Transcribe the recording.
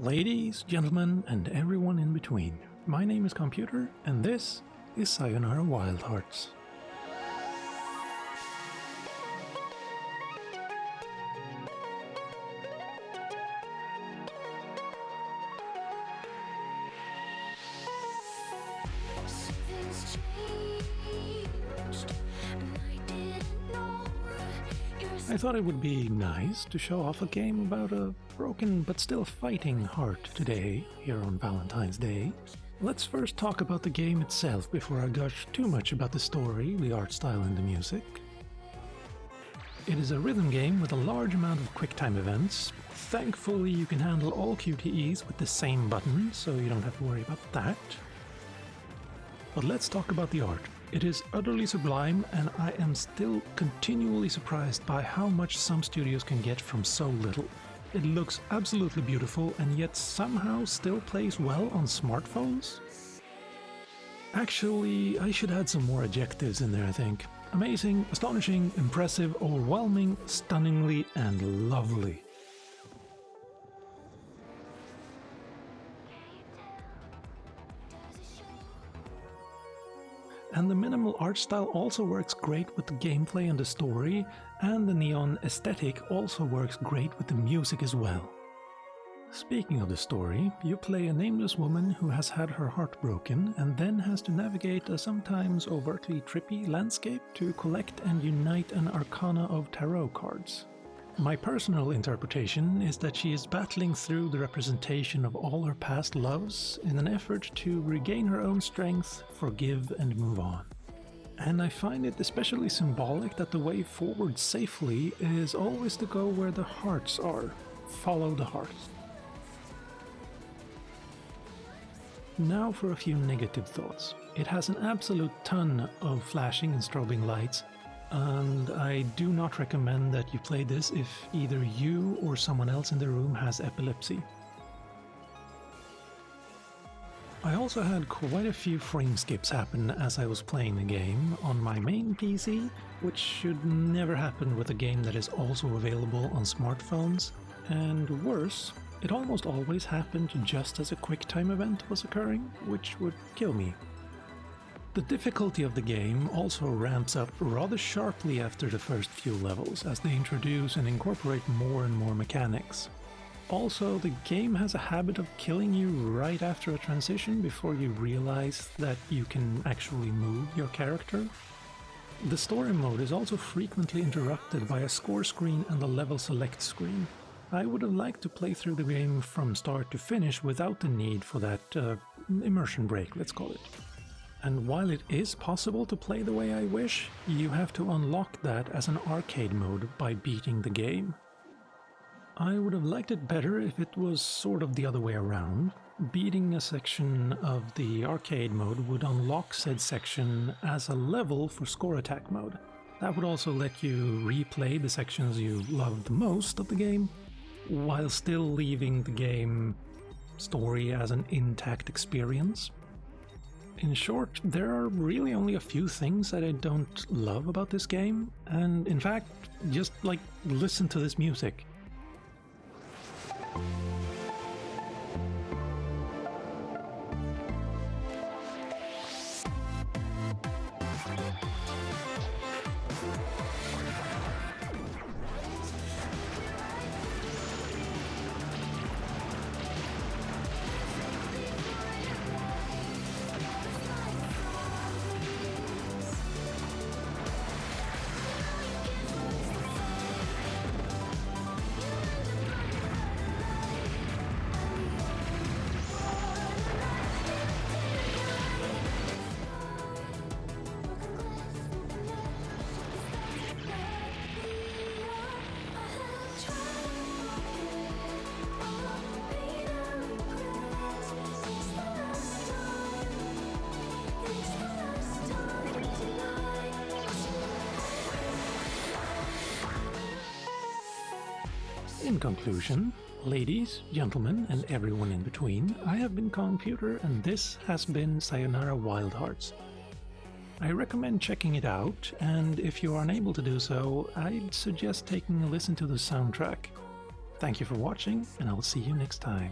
Ladies, gentlemen, and everyone in between, my name is Calmputer, and this is Sayonara Wild Hearts. I thought it would be nice to show off a game about a broken but still fighting heart today, here on Valentine's Day. Let's first talk about the game itself before I gush too much about the story, the art style and the music. It is a rhythm game with a large amount of quick-time events. Thankfully you can handle all QTEs with the same button, so you don't have to worry about that. But let's talk about the art. It is utterly sublime, and I am still continually surprised by how much some studios can get from so little. It looks absolutely beautiful and yet somehow still plays well on smartphones. Actually, I should add some more adjectives in there, I think. Amazing, astonishing, impressive, overwhelming, stunningly, and lovely. And the minimal art style also works great with the gameplay and the story, and the neon aesthetic also works great with the music as well. Speaking of the story, you play a nameless woman who has had her heart broken and then has to navigate a sometimes overtly trippy landscape to collect and unite an arcana of tarot cards. My personal interpretation is that she is battling through the representation of all her past loves in an effort to regain her own strength, forgive and move on. And I find it especially symbolic that the way forward safely is always to go where the hearts are. Follow the hearts. Now for a few negative thoughts. It has an absolute ton of flashing and strobing lights, and I do not recommend that you play this if either you or someone else in the room has epilepsy. I also had quite a few frame skips happen as I was playing the game on my main PC, which should never happen with a game that is also available on smartphones, and worse, it almost always happened just as a QuickTime event was occurring, which would kill me. The difficulty of the game also ramps up rather sharply after the first few levels, as they introduce and incorporate more and more mechanics. Also, the game has a habit of killing you right after a transition before you realize that you can actually move your character. The story mode is also frequently interrupted by a score screen and a level select screen. I would have liked to play through the game from start to finish without the need for that immersion break, let's call it. And while it is possible to play the way I wish, you have to unlock that as an arcade mode by beating the game. I would have liked it better if it was sort of the other way around. Beating a section of the arcade mode would unlock said section as a level for score attack mode. That would also let you replay the sections you loved the most of the game, while still leaving the game story as an intact experience. In short, there are really only a few things that I don't love about this game, and in fact, just listen to this music. In conclusion, ladies, gentlemen, and everyone in between, I have been Calmputer, and this has been Sayonara Wild Hearts. I recommend checking it out, and if you are unable to do so, I'd suggest taking a listen to the soundtrack. Thank you for watching, and I'll see you next time.